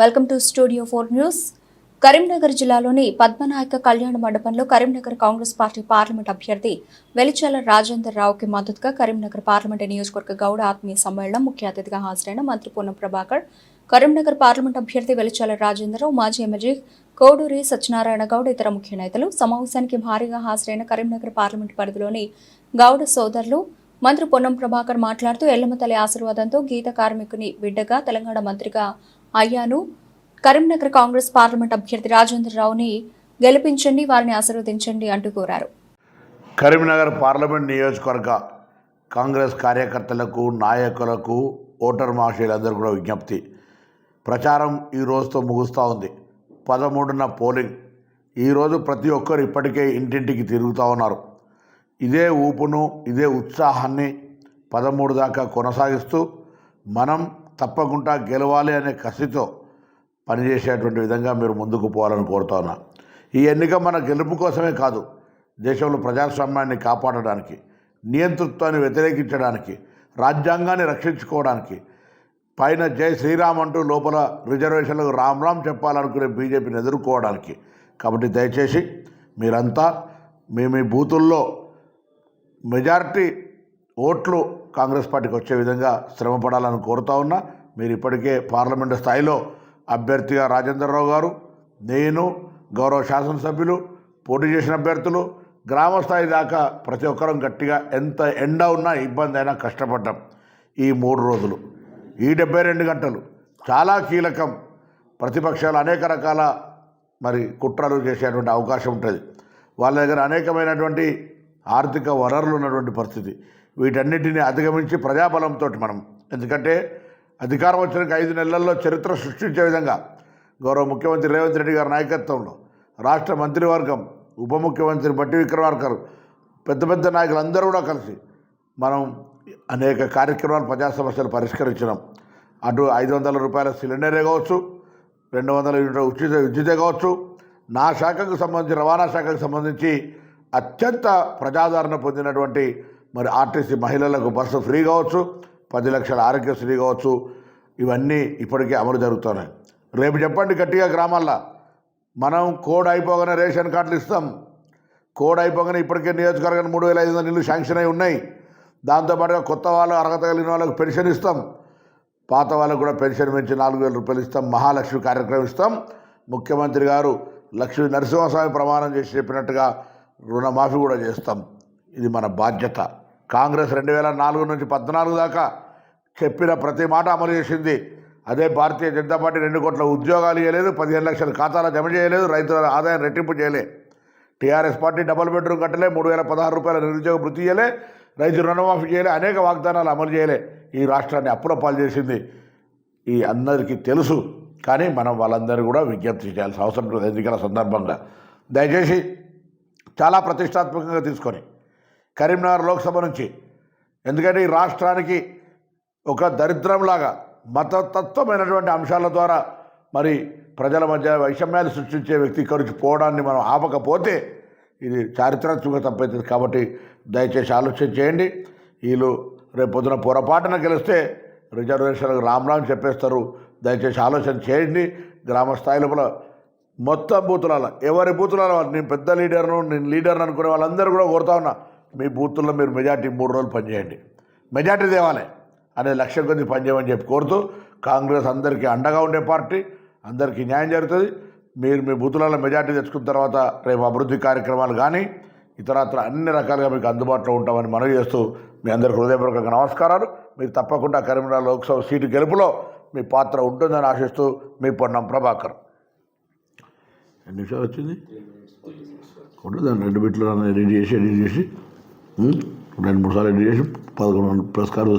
Welcome to studio 4 news. Karimnagar జిల్లాలోని పద్మనాయక కళ్యాణ మండపంలో కరీంనగర్ కాంగ్రెస్ పార్టీ పార్లమెంట్ అభ్యర్థి వెలిచాల రాజేందర్ రావుకి మద్దతుగా కరీంనగర్ పార్లమెంట్ నియోజకవర్గ గౌడ ఆత్మీయ సమ్మేళనం ముఖ్య అతిథిగా హాజరైన మంత్రి పొన్నం ప్రభాకర్, కరీంనగర్ పార్లమెంట్ అభ్యర్థి వెలిచాల రాజేందర్ రావు, మాజీ ఎమ్మెల్యే కోడూరి సత్యనారాయణ గౌడ్, ఇతర ముఖ్య నేతలు సమావేశానికి భారీగా హాజరైన కరీంనగర్ పార్లమెంట్ పరిధిలోని గౌడ సోదరులు. మంత్రి పొన్నం ప్రభాకర్ మాట్లాడుతూ ఎల్లమ్మ తల్లి ఆశీర్వాదంతో గీత కార్మికుని బిడ్డగా తెలంగాణ మంత్రిగా అయ్యాను. కరీంనగర్ కాంగ్రెస్ పార్లమెంట్ అభ్యర్థి రాజేందర్ రావుని గెలిపించండి, వారిని ఆశీర్వదించండి అంటూ కోరారు. కరీంనగర్ పార్లమెంట్ నియోజకవర్గ కాంగ్రెస్ కార్యకర్తలకు, నాయకులకు, ఓటర్ మహాశయులందరూ కూడా విజ్ఞప్తి. ప్రచారం ఈ రోజుతో ముగుస్తూ ఉంది. 13న పోలింగ్. ఈరోజు ప్రతి ఒక్కరు ఇప్పటికే ఇంటింటికి తిరుగుతూ ఉన్నారు. ఇదే ఊపును, ఇదే ఉత్సాహాన్ని 13 దాకా కొనసాగిస్తూ మనం తప్పకుండా గెలవాలి అనే కసితో పనిచేసేటువంటి విధంగా మీరు ముందుకు పోవాలని కోరుతా ఉన్నా. ఈ ఎన్నిక మన గెలుపు కోసమే కాదు, దేశంలో ప్రజాస్వామ్యాన్ని కాపాడడానికి, నియంతృత్వాన్ని వ్యతిరేకించడానికి, రాజ్యాంగాన్ని రక్షించుకోవడానికి, పైన జై శ్రీరామ్ అంటూ లోపల రిజర్వేషన్లకు రామ్ రామ్ చెప్పాలనుకునే బీజేపీని ఎదుర్కోవడానికి. కాబట్టి దయచేసి మీరంతా మీ బూతుల్లో మెజారిటీ ఓట్లు కాంగ్రెస్ పార్టీకి వచ్చే విధంగా శ్రమపడాలని కోరుతా ఉన్నా. మీరు ఇప్పటికే పార్లమెంటు స్థాయిలో అభ్యర్థిగా రాజేందర్ రావు గారు, నేను, గౌరవ శాసనసభ్యులు, పోటీ చేసిన అభ్యర్థులు, గ్రామ స్థాయి దాకా ప్రతి ఒక్కరం గట్టిగా ఎంత ఎండ ఉన్నా ఇబ్బంది అయినా కష్టపడ్డాం. ఈ 3 రోజులు, ఈ 72 గంటలు చాలా కీలకం. ప్రతిపక్షాలు అనేక రకాల కుట్రలు చేసేటువంటి అవకాశం ఉంటుంది. వాళ్ళ దగ్గర అనేకమైనటువంటి ఆర్థిక వనరులు ఉన్నటువంటి పరిస్థితి. వీటన్నిటిని అధిగమించి ప్రజాబలంతో మనం, ఎందుకంటే అధికారం వచ్చినాక 5 నెలల్లో చరిత్ర సృష్టించే విధంగా గౌరవ ముఖ్యమంత్రి రేవంత్ రెడ్డి గారి నాయకత్వంలో రాష్ట్ర మంత్రివర్గం, ఉప ముఖ్యమంత్రి బట్టి విక్రమార్క, పెద్ద నాయకులందరూ కూడా కలిసి మనం అనేక కార్యక్రమాలు, ప్రజా సమస్యలు పరిష్కరించినాం. అటు 500 రూపాయల సిలిండరే కావచ్చు, 200 యూనిట్ల ఉచిత విద్యుతే కావచ్చు, నా శాఖకు సంబంధించి, రవాణా శాఖకు సంబంధించి అత్యంత ప్రజాదరణ పొందినటువంటి ఆర్టీసీ మహిళలకు బస్సు ఫ్రీ కావచ్చు, 10 లక్షల ఆరోగ్యశ్రీ కావచ్చు, ఇవన్నీ ఇప్పటికే అమలు జరుగుతున్నాయి. రేపు చెప్పండి గట్టిగా గ్రామాల్లో, మనం కోడ్ అయిపోగానే రేషన్ కార్డులు ఇస్తాం. కోడ్ అయిపోగానే ఇప్పటికే నియోజకవర్గానికి 3500 ఇళ్ళు శాంక్షన్ అయి ఉన్నాయి. దాంతోపాటుగా కొత్త వాళ్ళు, అర్హత కలిగిన వాళ్ళకు పెన్షన్ ఇస్తాం. పాత వాళ్ళకు కూడా పెన్షన్ పెంచి 4000 రూపాయలు ఇస్తాం. మహాలక్ష్మి కార్యక్రమం ఇస్తాం. ముఖ్యమంత్రి గారు లక్ష్మీ నరసింహస్వామి ప్రమాణం చేసి చెప్పినట్టుగా రుణమాఫీ కూడా చేస్తాం. ఇది మన బాధ్యత. కాంగ్రెస్ 2004 నుంచి 14 దాకా చెప్పిన ప్రతి మాట అమలు చేసింది. అదే భారతీయ జనతా పార్టీ 2 కోట్ల ఉద్యోగాలు ఇవ్వలేదు, 15 లక్షల ఖాతాలు జమ చేయలేదు, రైతుల ఆదాయం రెట్టింపు చేయలే. టీఆర్ఎస్ పార్టీ డబుల్ బెడ్రూమ్ కట్టలే, 3016 రూపాయల నిరుద్యోగ వృత్తి చేయలే, రైతు రుణమాఫీ చేయలే, అనేక వాగ్దానాలు అమలు చేయలే. ఈ రాష్ట్రాన్ని అప్పుల పాలు చేసింది. ఈ అందరికీ తెలుసు. కానీ మనం వాళ్ళందరూ కూడా విజ్ఞప్తి చేయాల్సిన అవసరం ఉంటుంది. ఎన్నికల సందర్భంగా దయచేసి చాలా ప్రతిష్టాత్మకంగా తీసుకొని కరీంనగర్ లోక్సభ నుంచి, ఎందుకంటే ఈ రాష్ట్రానికి ఒక దరిద్రంలాగా మతతత్వమైనటువంటి అంశాల ద్వారా ప్రజల మధ్య వైషమ్యాలు సృష్టించే వ్యక్తి ఇక్కడికి పోవడాన్ని మనం ఆపకపోతే ఇది చారిత్రాత్మక తప్పవుతుంది. కాబట్టి దయచేసి ఆలోచన చేయండి. వీళ్ళు రేపు పొద్దున పొరపాటున గెలిస్తే రిజర్వేషన్లకు రామ్ రామ్ చెప్పేస్తారు. దయచేసి ఆలోచన చేయండి. గ్రామ స్థాయి లోపల మొత్తం బూతులలో, ఎవరి బూతులలో, నేను పెద్ద లీడర్ను, నేను లీడర్ని అనుకునే వాళ్ళందరూ కూడా కోరుతా ఉన్నా, మీ బూతుల్లో మీరు మెజార్టీ 3 రోజులు పనిచేయండి. మెజార్టీ తేవాలి అనే లక్ష్యం కొద్ది పనిచేయమని చెప్పి కోరుతూ, కాంగ్రెస్ అందరికీ అండగా ఉండే పార్టీ, అందరికీ న్యాయం జరుగుతుంది. మీరు మీ బూతులలో మెజార్టీ తెచ్చుకున్న తర్వాత రేపు అభివృద్ధి కార్యక్రమాలు కానీ ఇతరత్ర అన్ని రకాలుగా మీకు అందుబాటులో ఉంటామని మనవి చేస్తూ మీ అందరికీ హృదయపూర్వక నమస్కారాలు. మీరు తప్పకుండా కరీంనగర్ లోక్సభ సీటు గెలుపులో మీ పాత్ర ఉంటుందని ఆశిస్తూ మీ పొన్నం ప్రభాకర్. ఎన్ని నిమిషాలు వచ్చింది? దాన్ని 2 బిట్లు రెడీ చేసి 2-3 సార్లు రెడీ చేసి 11 పురస్కారం